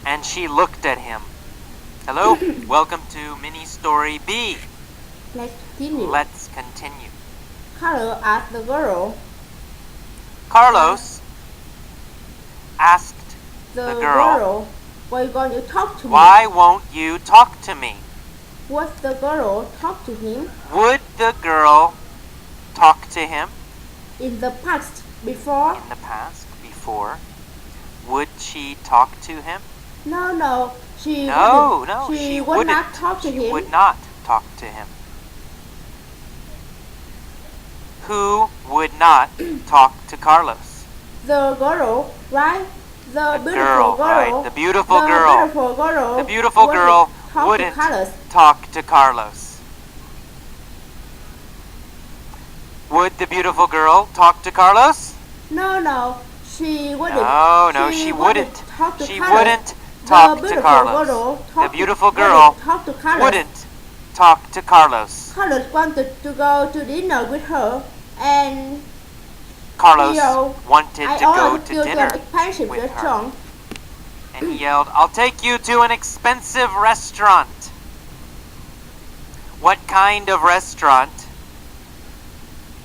and she looked at him. Hello, welcome to mini story B. Let's continue. Let's continue. Carlos asked the girl. Carlos asked The the girl, girl, why won't you talk to me? why won't you talk to me? Would the girl talk to him? Would the girl talk to him In the past, before? in the past, before? Would she talk to him? No, she No, wouldn't. no, She would wouldn't. not talk to She him. would not talk to him. Who would not talk to Carlos? The girl, right? The beautiful girl, girl. right? The beautiful The girl. beautiful girl. The beautiful girl wouldn't talk to Carlos. talk to Carlos. Would the beautiful girl talk to Carlos? No, she wouldn't. No, she wouldn't. Talk to She Carlos. wouldn't talk The to beautiful Carlos. girl The beautiful wouldn't girl talk to Carlos. wouldn't talk to Carlos. Carlos wanted to go to dinner with her, and Carlos Yo, wanted I to go ordered to you to dinner an expensive with her. restaurant. And he yelled, I'll take you to an expensive restaurant. What kind of restaurant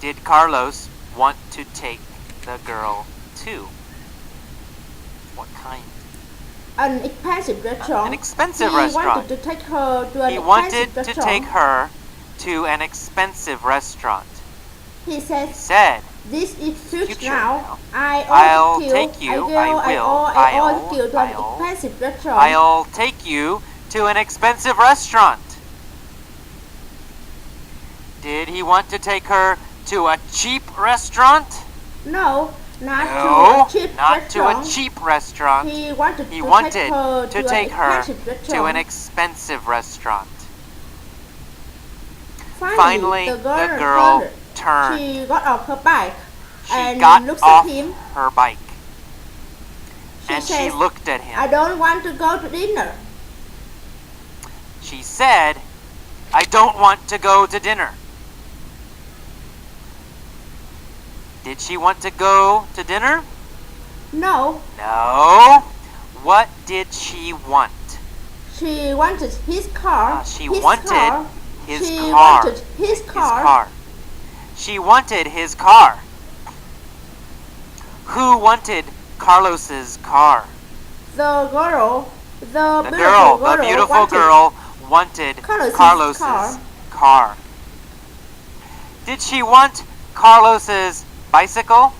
did Carlos want to take the girl to? What kind? An expensive restaurant. An expensive he restaurant. wanted to take her to an He expensive wanted to restaurant. take her to an expensive restaurant. He He said, said, "This is future Future now. now. I'll take you. I ordered you to an I'll- expensive restaurant." I'll take you to an expensive restaurant. Did he want to take her to a cheap restaurant? No, not No, to a cheap not restaurant. to a cheap restaurant. He wanted He to wanted take her to to take an her expensive restaurant. to an expensive restaurant. Finally, Finally, the girl turned. turned. She got off her bike She and got looked off at him. her bike She and she says, looked at "I him. don't want to go to dinner." She said, I don't want to go to dinner. Did she want to go to dinner? No, No. What did she want? she wanted his car. She his wanted car. his she car. wanted his His car. car. She wanted his car. Who wanted Carlos's car? The girl, The beautiful girl wanted Carlos's Carlos's car. Did she want Carlos's bicycle?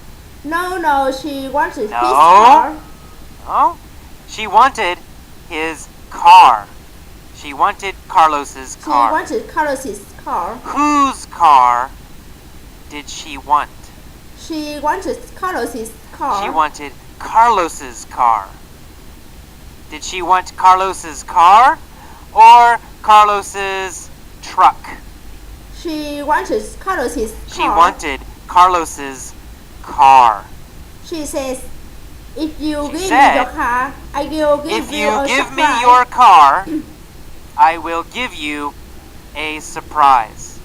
No, she wanted No. his car. Oh, she wanted his car. She wanted Carlos's She car. wanted Carlos's car. Whose car did she want? She wanted Carlos's car. She wanted Carlos's car. Did she want Carlos's car or Carlos's truck? She wanted Carlos's car. She wanted Carlos's car. She says, "If you She give said, me your car, I will give If you you a give me surprise." your car, I will give you a surprise.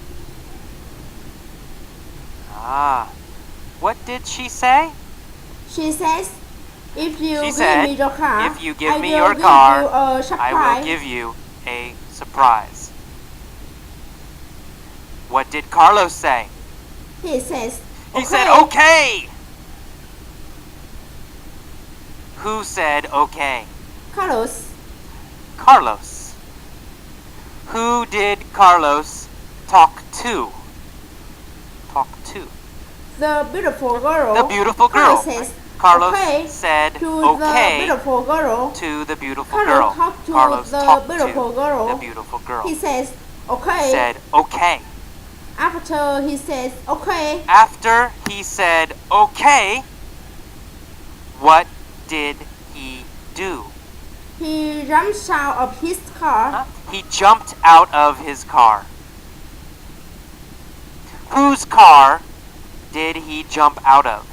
What did she say? She says, "If you She give said, me your car, if you give I me will your give car, you a surprise." I will give you a surprise. What did Carlos say? He says, He said, okay. Who said okay? Carlos. Carlos. Who did Carlos talk to? Talk to. The beautiful girl. The beautiful girl. Carlos says, Carlos okay said to okay the beautiful girl. to the beautiful Carlos girl. talked to Carlos the talked beautiful to girl. the beautiful girl. He says, okay. Said okay. After he says, okay, After he said okay, what did he do? he jumps out of his car. He jumped out of his car. Whose car did he jump out of?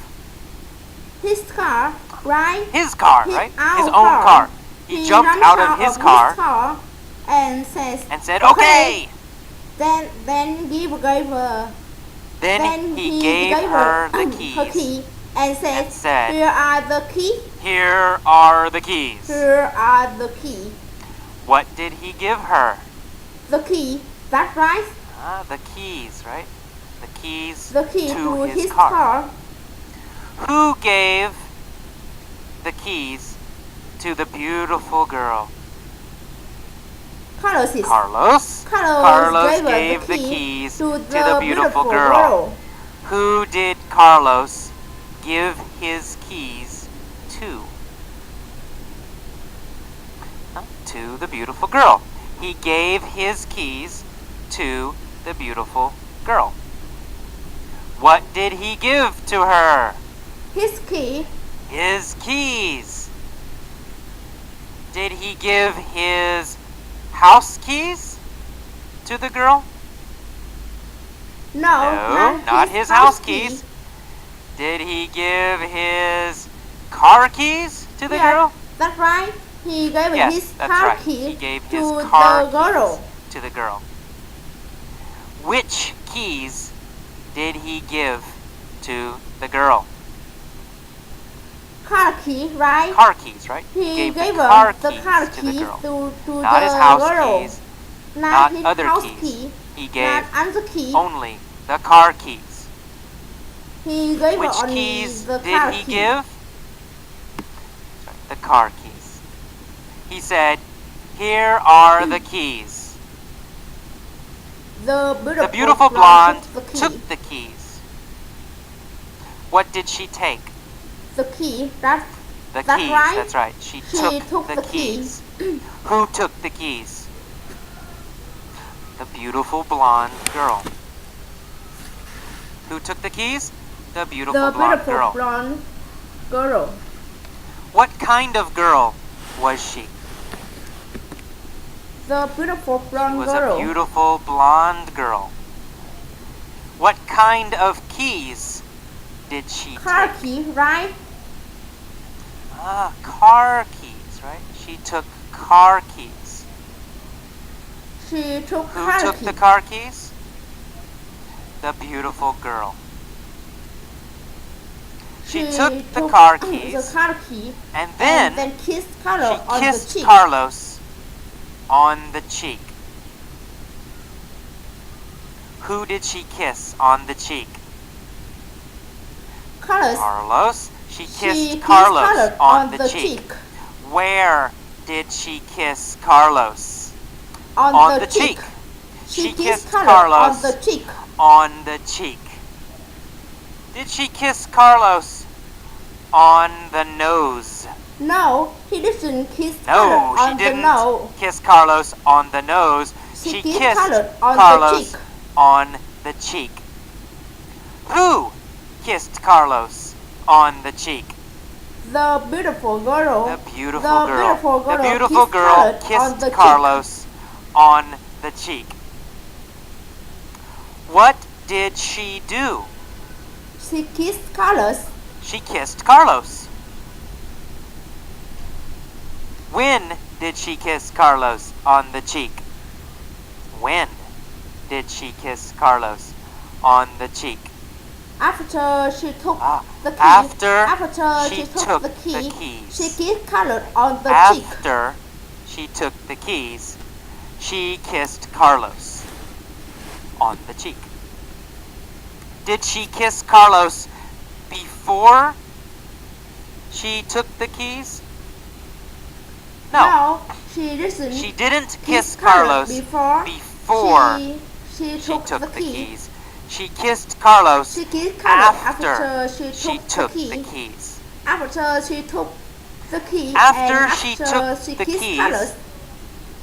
His car, right? His car, His right? own His own car. He jumped jumps out of his car and says, and said, okay. Then gave her. Then he gave her the her keys key and said, and said, here are the keys. Here are the keys. Here are the key. What did he give her? The key. That's right. The keys, right? The keys The key to to his car. car. Who gave the keys to the beautiful girl? Carlos. Carlos. Carlos gave the the keys to the beautiful girl. Who did Carlos give his keys to? To the beautiful girl. He gave his keys to the beautiful girl. What did he give to her? His key. His keys. Did he give his house keys to the girl? No, not his house keys. Did he give his car keys to the girl? That's right. He gave Yes, his that's car right. key He gave to his car the girl. keys to the girl. Which keys did he give to the girl? Car key, right? Car keys, right? He gave gave the car the keys car to key the girl. to Not the his house girl. keys, Not not his other house keys. key. He gave Not other key. only the car keys. He gave Which only keys the car did he key. give? Sorry, the car keys. He said, "Here are the keys." The The beautiful blonde took took the keys. What did she take? the key. That's The That's keys, right. that's right. She took the keys. Who took the keys? The beautiful blonde girl. Who took the keys? The beautiful the blonde beautiful girl. blonde girl. What kind of girl was she? The beautiful She blonde was girl. a beautiful blonde girl. What kind of keys did she Car take? key, right? Car keys, right? She took car keys. She took Who car took key. the car keys? The beautiful girl. She took the car keys, The car key. and then kissed Carlos she on the kissed cheek. Carlos on the cheek. Who did she kiss on the cheek? Carlos. Carlos. She She kissed Carlos on the cheek. cheek. Where did she kiss Carlos? On the cheek. She kissed kissed Carlos Carlos on the cheek. on the cheek. Did she kiss Carlos on the nose? No, he didn't kiss No, Carlos she on the didn't nose. kiss Carlos on the nose. She She kissed kissed Carlos on the Carlos cheek. on the cheek. Who kissed Carlos on the cheek? The beautiful girl. The beautiful The girl. beautiful girl The beautiful kissed girl Carlos on the kissed cheek. Carlos on the cheek. What did she do? She kissed Carlos. She kissed Carlos. When did she kiss Carlos on the cheek? When did she kiss Carlos on the cheek? After she took the key. After she took the the key. keys. She kissed Carlos on the cheek. After she took the keys, she kissed Carlos on the cheek. Did she kiss Carlos before she took the keys? No. She didn't. She didn't kiss kiss Carlos before she she took took the the key. keys. She kissed Carlos She kissed Carlos after she took the the key. keys. After she took the key. After and she after took she the kissed keys, Carlos,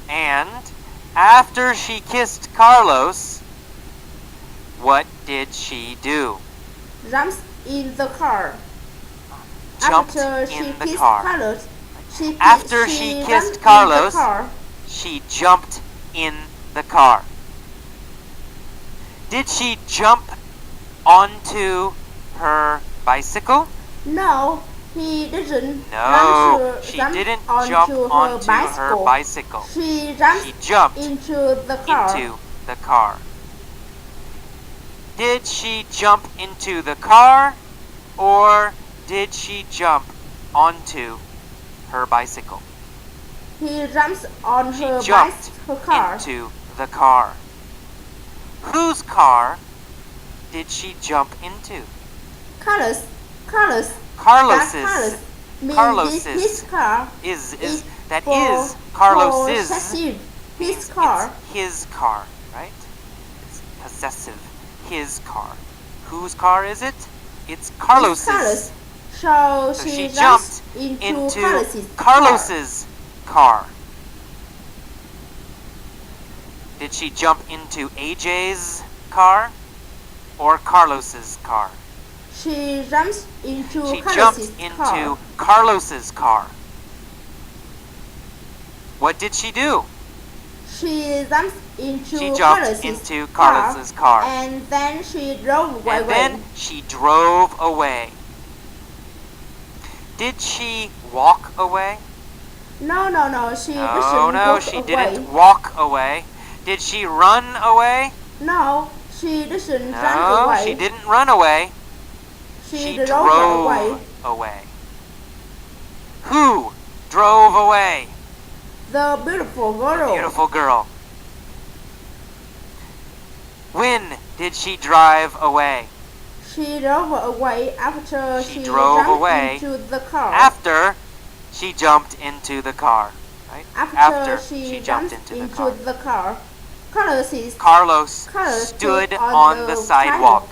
And after she kissed Carlos, what did she do? jumps in the car. Jumped After she in the kissed car. Carlos, After she jumped kissed in Carlos, the car. she jumped in the car. Did she jump onto her bicycle? No, he didn't. No, she jump didn't onto jump her onto bicycle. her bicycle. She jumped She jumped into the car. into the car. Did she jump into the car, or did she jump onto her bicycle. He jumps on She her jumped her car. into the car. Whose car did she jump into? Carlos. Carlos's. Carlos means Carlos's his car. is that for, is Carlos's. Possessive. means His car. It's his car, right? It's possessive. His car. Whose car is it? It's Carlos's. It's Carlos. So she jumps jumped into Carlos's car. Did she jump into AJ's car or Carlos's car? She jumps into She Carlos's jumped into car. Carlos's car. What did she do? She jumps into She jumped into Carlos's car. And then she drove away. And then she drove away. Did she walk away? No. She she didn't walk away. Did she run away? No, she doesn't run No, away. she didn't run away. She drove drove away. Who drove away? The beautiful girl. Beautiful girl. When did she drive away? She drove away after She she drove jumped away into the car. After she jumped into the car. Right? After she jumped into the car. car. Carlos Carlos stood on the sidewalk.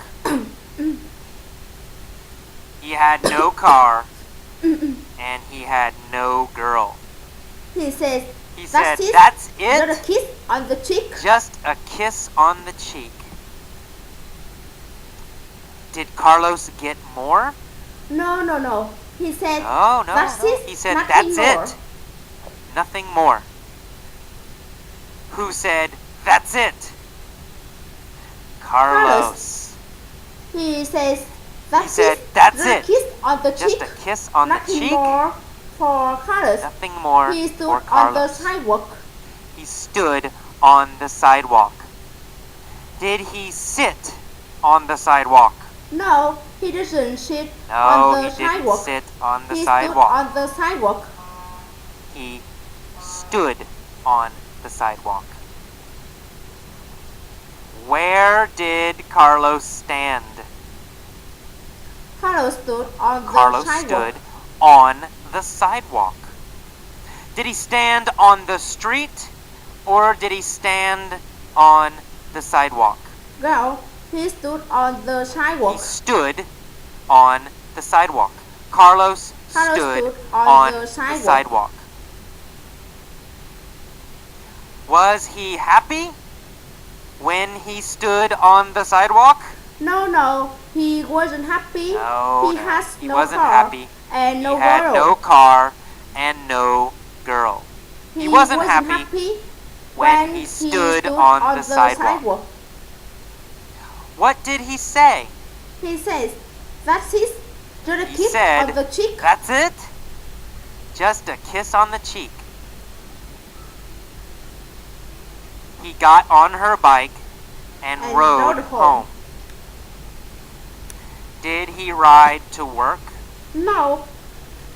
He had no car and he had no girl. He said, He said, "That's Got a it? kiss on the cheek." Just a kiss on the cheek." Did Carlos get more? No. He said, No. "That's it. He said, Nothing "That's more." it. Nothing more. Who said, "That's it"? Carlos. He says, He said, it. "That's Got a it. kiss on the Just cheek." a kiss on the Nothing cheek. more for Carlos. Nothing more He stood for on the Carlos. sidewalk. He stood on the sidewalk. Did he sit on the sidewalk? No, he doesn't sit No, on the he didn't sidewalk. sit on the He sidewalk. stood on the sidewalk. He stood on the sidewalk. Where did Carlos stand? Carlos stood on Carlos the sidewalk. stood on the sidewalk. Did he stand on the street or did he stand on the sidewalk? Well, he stood on the He sidewalk. stood on the sidewalk. Carlos stood on the sidewalk. Was he happy when he stood on the sidewalk? No, he wasn't happy. No, he has he no wasn't car happy. and no He had girl. no car and no girl. He wasn't happy when he stood on the sidewalk. What did he say? He says, "That's it. Just a He kiss said, on the cheek." "That's it? Just a kiss on the cheek." He got on her bike and rode home. Did he ride to work? No,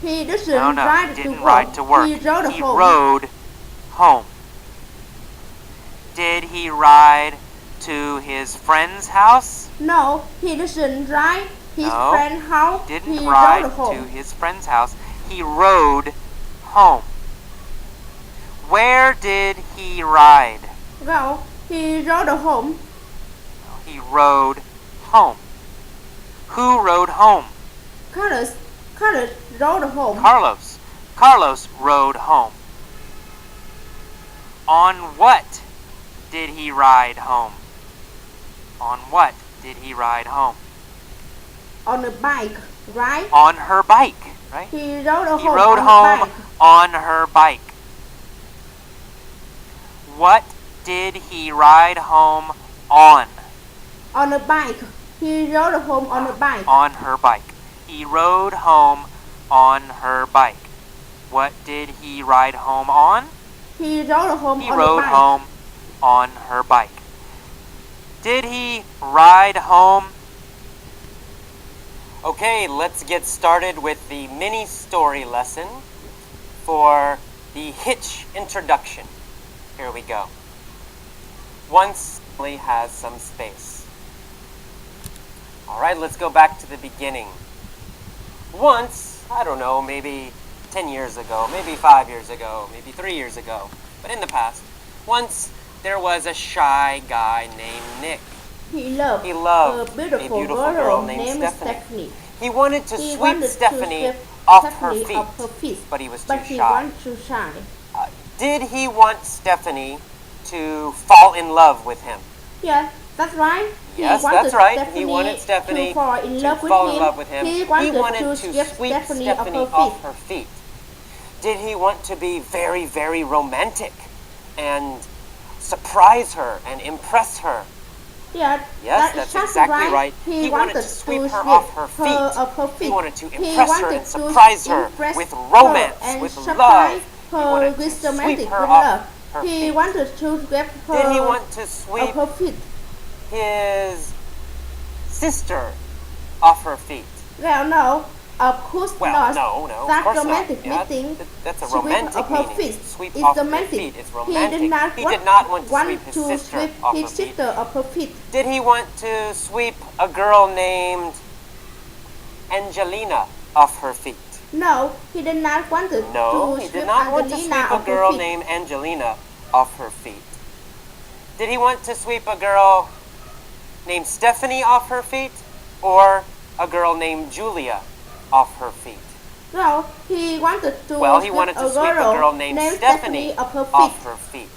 he doesn't No, ride he didn't to ride to work. He rode He home. rode home. Did he ride to his friend's house? No, he doesn't ride his No, friend's house. Didn't he ride rode home. to his friend's house. He rode home. Where did he ride? Well, he rode home. He rode home. Who rode home? Carlos rode home. Carlos. Carlos rode home. On what did he ride home? On what did he ride home? On a bike, right? On her bike, right? He rode home. He rode on home a bike. on her bike. What did he ride home on? On a bike. He rode home on a bike. On her bike. He rode home on her bike. What did he ride home on? He rode home He on rode a bike. home on her bike. Did he ride home Okay, let's get started with the mini story lesson for the Hitch introduction. Here we go. Once Emily has some space. All right, let's go back to the beginning. Once, I don't know, maybe 10 years ago, maybe 5 years ago, maybe 3 years ago, but in the past, once there was a shy guy named Nick. He loved a a beautiful girl girl named named Stephanie. Stephanie. He wanted to He sweep wanted to Stephanie sweep off Stephanie her off her feet, feet, but he was too but he shy. was too shy. Did he want Stephanie to fall in love with him? Yeah, that's right. Yes, that's right. He wanted Stephanie to fall in love with him. He wanted to sweep Stephanie off her feet. Did he want to be very, very romantic and surprise her and impress her? Yeah, Yes, that's exactly right. He wanted to sweep her off her feet. He wanted to impress her and surprise her with romance, with love. He wanted to sweep her off her feet. He wanted to sweep her Did he want to sweep off her feet? his sister off her feet? Well, no, of course not. No, That of course romantic not. meaning, That's a sweep romantic off her meaning. feet. Sweep It's off her romantic. feet. It's romantic. He did not want to sweep his sister sweep off his her feet. sister off her feet. Did he want to sweep a girl named Angelina off her feet? No, he did not want to No, he sweep did not want to Angelina sweep a off her girl feet. named Angelina off her feet. Did he want to sweep a girl named Stephanie off her feet, or a girl named Julia off her feet? No, he wanted to sweep a girl named Stephanie off her feet. off her feet.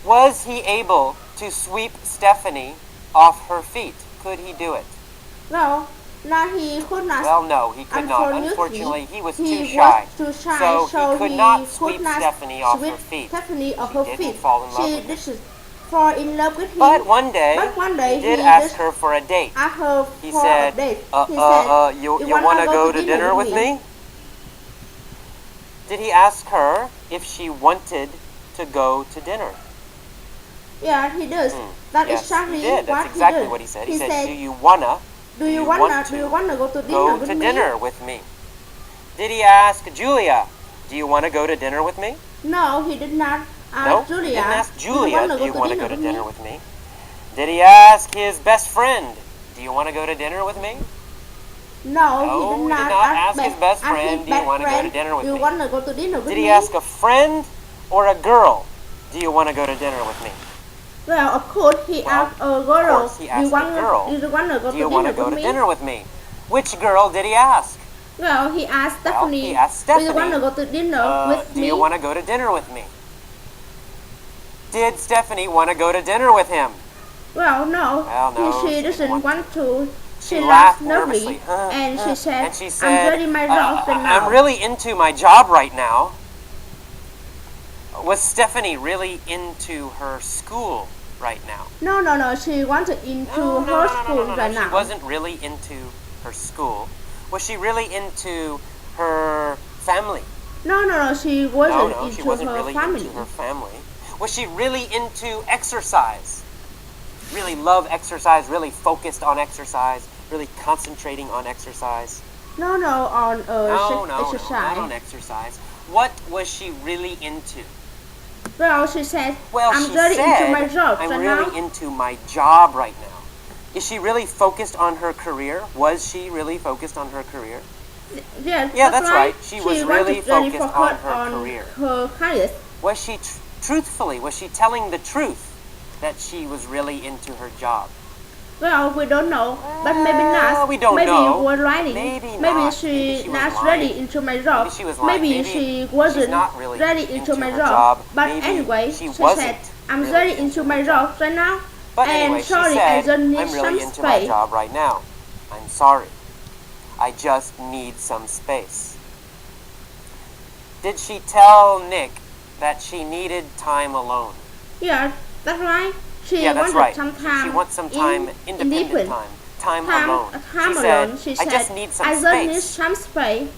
Was he able to sweep Stephanie off her feet? Could he do it? No, he could not. Well, no, he could not. Unfortunately, he was too shy. So he could not sweep Stephanie off her feet. Stephanie off She her didn't feet. fall in love She with him. didn't fall in love with him. But one day, he did ask her for a date. asked her He for said, a date. you want to go to dinner with me? Did he ask her if she wanted to go to dinner? Yeah, he does. That's Yes, exactly he did. That's what exactly he did. what he said. He He said, said, do you want to do you wanna go to dinner with me? me? Did he ask Julia, do you want to go to dinner with me? No, he did not ask No, Julia. he didn't ask Julia, do you want to go to dinner with with me? Did he ask his best friend, do you want to go to dinner with me? me? No, No, he did not ask his best friend, do you want to go to dinner with Do you me? want to go to dinner with Did me? he ask a friend or a girl, do you want to go to dinner with me? Well, of course, he asked a girl. He asked a girl, Do you want to go do you want to to go dinner to with me? dinner with me? Which girl did he ask? Well, he asked Stephanie. he asked Do you Stephanie, want to go to dinner with do me? you want to go to dinner with me? Did Stephanie want to go to dinner with him? Well, no. Well, no, She she didn't doesn't want to. She laughed laughed nervously, nervously. and she said, And she said, I'm ready my job now. I'm really into my job right now. Was Stephanie really into her school right now? No. She wanted into her school right now. She wasn't really into her school. Was she really into her family? No. She wasn't No, into she wasn't her really family. into her family. Was she really into exercise? Really love exercise, really focused on exercise, really concentrating on exercise? No, on exercise. Not on exercise. What was she really into? Well, she said, Well, I'm she really said, into my job I'm right really now. into my job right now. Is she really focused on her career? Was she really focused on her career? Yeah, that's right. She was really wanted focused on her career. Her career. Was she was she telling the truth that she was really into her job? Well, we don't know, but maybe not. We don't maybe know. We're lying. Maybe Maybe not. she Maybe she was not lying. ready into my job. Maybe she was lying. Maybe Maybe she she's wasn't not really ready into my her job. But Maybe anyway, she she wasn't said, I'm really ready into my job right now. But and anyway, sorry, she I said, just need I'm some really into my space. job right now. I'm sorry. I just need some space. Did she tell Nick that she needed time alone? Yeah, that's right. She Yeah, that's wanted right. some time. She wants some time, independent time. Time alone. Time She alone. said, She I said, just need some I just space. need some space.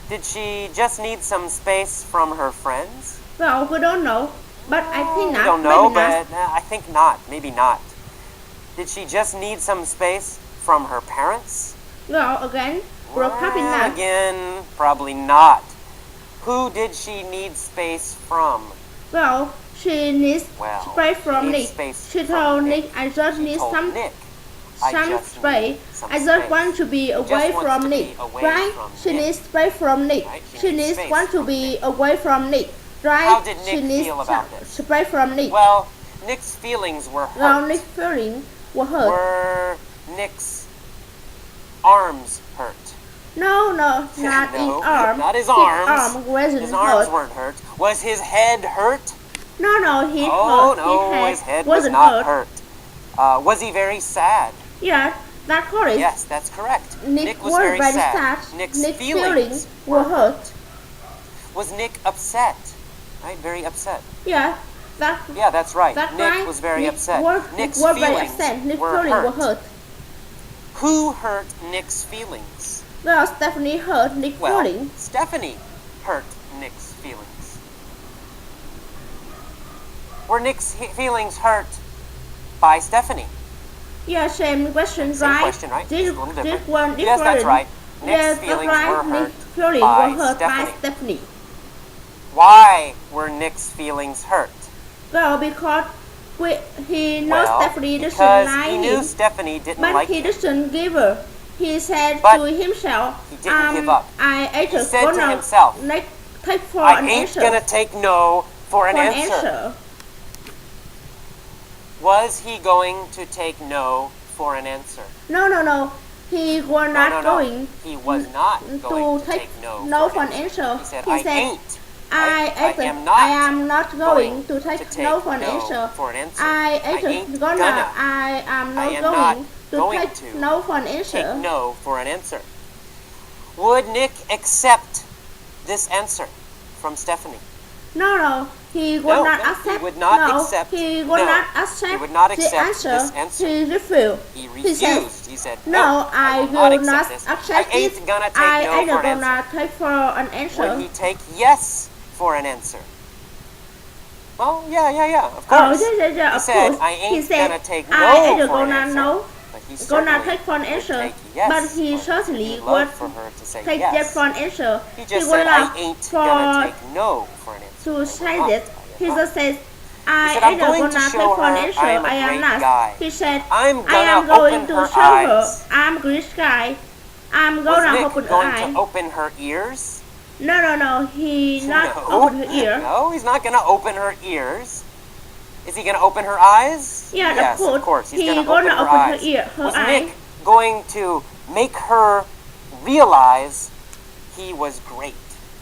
Did she just need some space from her friends? Well, we don't know. But I think not. We don't know, Maybe not. but I think not. Maybe not. Did she just need some space from her parents? Well, again, probably Well, not. again, probably not. Who did she need space from? Well, she needs Well, space from she needs Nick. space She from told Nick. Nick, I just She need told some Nick, I some just space. need some I just space. want to be She away just wants from to Nick. be away Right? from She Nick. needs space from Nick. Right? She She needs needs space want to from be Nick. away from Nick. Right? How did She Nick needs feel about this? space from Nick. Well, Nick's feelings were hurt. Well, Nick's feelings were hurt. Were Nick's arms hurt? No, not No, his arm. not his His arms. arm wasn't His arms hurt. weren't hurt. Was his head hurt? No, his Oh hurt. no, his his head was wasn't not hurt. Was he very sad? Yeah, that's correct. Yes, that's correct. Nick was very sad. sad. Nick's Nick's feelings were hurt. Was Nick upset? Right, very upset. Yeah, that Yeah, that's right. that's Nick right. was very Nick upset. Nick Nick's was very feelings upset. Nick's were feelings hurt. were hurt. Who hurt Nick's feelings? Well, Stephanie hurt Nick's Well, feelings. Stephanie hurt Nick's feelings. Were Nick's feelings hurt by Stephanie? Yeah, same question, Same right? question, right? This, Just a little this different. one Yes, that's different. right. Nick's Yes, that's feelings right. were hurt Nick's feelings by were hurt by Stephanie. Stephanie. Why were Nick's feelings hurt? Well, because he knows Well, Stephanie doesn't because like he knew him, Stephanie didn't but like he him. doesn't give her. He said But to himself, he didn't give up. I ain't He said to gonna himself, take for I an ain't answer. gonna take no for an for an answer. answer. Was he going to take no for an answer? No. He was not no. going He was not going to take no for an answer. He said, He I said, ain't. I am not going to take no for an answer. For an answer. I ain't am gonna not going to going take to no for an take answer. no for an answer. Would Nick accept this answer from Stephanie? No. He would No, not no, accept. he would not no, accept. He would No, not accept. he would not the accept answer. this answer. He refused. He He said, refused. He said, No, I will will not this. accept I ain't it. gonna take I no ain't for an answer. gonna take for an answer. Would he take yes for an answer? Well, yeah, of Oh, course. yeah, He of said, course. I ain't he said, gonna take I no ain't for an gonna answer. no, But he gonna certainly take for an would answer. take yes But he for- certainly he'd would love for her to say take yes. yes for an answer. He He just would said, I love ain't for gonna take no for an answer. to I say will that. not. He I just says, I said, I'm ain't going to gonna take show for an her answer. I'm a I am great not. guy. He said, I'm I am gonna going open to her show eyes. her I'm a great guy. I'm Was gonna Nick open her going eye. to open her ears? No. He not No. open her ear. No, he's not going to open her ears. Is he going to open her eyes? Yeah, yes, of course. He's He going to gonna open her open her eyes. ear, her Was eye. Nick going to make her realize he was great?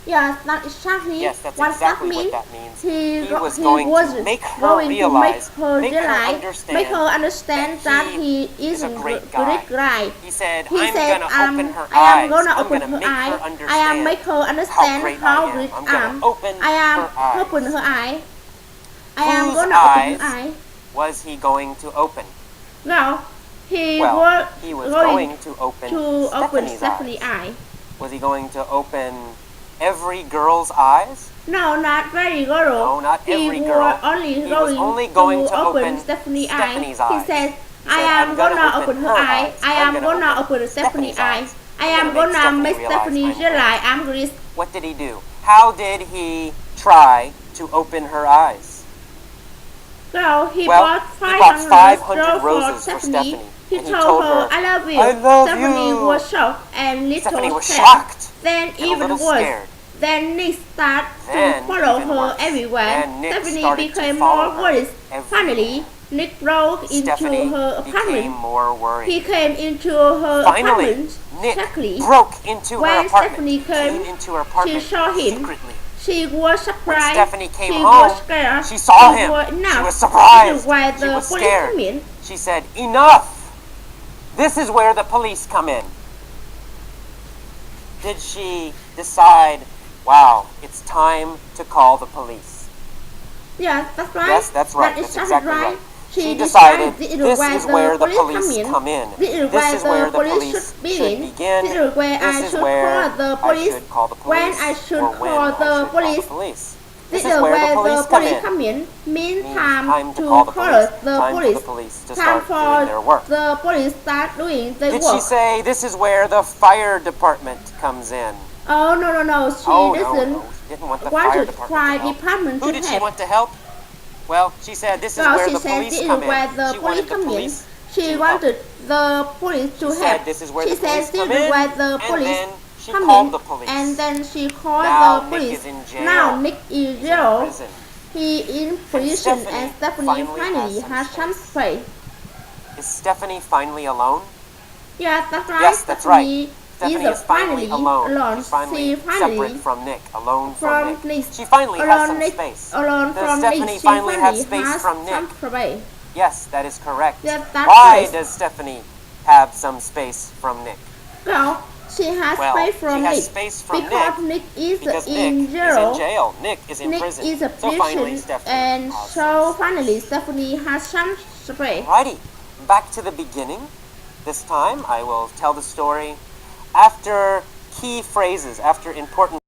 Yeah, that's exactly Yes, that's what exactly that what means. that means. He was going to make her realize, make her understand, make her understand that he is a isn't great great guy. He said, He I'm said, going to open her I eyes. am gonna I'm open gonna her make eye. her understand I am make her understand great how I am. great I'm I gonna am. open I am her eyes. open her eye. I am Whose gonna open eyes her eye. was he going to open? No, he Well, was he was going going to open to open Stephanie's Stephanie's eyes. eye. Was he going to open every girl's eyes? No, not very girl. No, not every he girl. Was only He was going only going to open open Stephanie's Stephanie's eye. eyes. He said, He I said, am I'm gonna gonna open her eye. eyes. I I'm am gonna gonna open open Stephanie's eye. eyes. I I'm am gonna gonna make make Stephanie Stephanie realize realize I'm great. What did he do? How did he try to open her eyes? So he Well, bought he bought 500 roses roses for Stephanie. He And he told told her, her, I love you. "I love Stephanie you." was shocked and little Stephanie was scared. shocked Then and a even little worse. scared. Then Nick started Then to follow even her worse. everywhere. Then Nick Stephanie started to became follow more her worried. everywhere. Finally, Nick broke into Stephanie her became apartment. more worried. He came into her Finally, apartment Nick secretly. broke into her When apartment. Stephanie came, into her apartment she saw him. secretly. She was surprised. Stephanie came she home, was scared. she saw him. Was, She was surprised. This is where She the was police scared. come in. She said, enough! This is where the police come in. Did she decide, wow, it's time to call the police? Yeah, that's right. Yes, that's right. That is That's exactly right. She She decided this this is where the police come in. This is where the police should begin. This is where I should call the police. I should call the police. When I should or when call I the should call police. the police. This This is is where where the police the come police in. come in. Means Means time to call the call police. the Time police. for the police to Time start doing their for work. the police start doing their Did she work. say this is where the fire department comes in? Oh no. She Oh, doesn't no. She didn't want the want fire the department fire to help. department Who to did she help. want to help? Well, she said this is Well, where she the said police this is come in. where the She police wanted the come in. police She to help. wanted the police to She help. said this is where She the police said this come is in, where the and police then she come called in, the police. and then she called Now the Nick police. is in jail. Now Nick is He's in jail. prison. He in prison, and Stephanie finally finally has some has some space. Is Stephanie finally alone? Yes, that's right. Yes, that's right. Stephanie Stephanie is finally alone. She's She finally finally separate from Nick, alone from from Nick. Nick. She finally has Alone some Nick. space. Alone Does from Stephanie Nick. She finally have finally space has from Nick? some space. Yes, that is correct. Yes, that's Why right. does Stephanie have some space from Nick? Well, she has space from she Nick. has space from because Nick is because in Nick jail. is in jail. Nick is in Nick prison. is a So finally, prison, Stephanie and has so some finally Stephanie has some space. Alrighty, back to the beginning. This time I will tell the story after key phrases, after important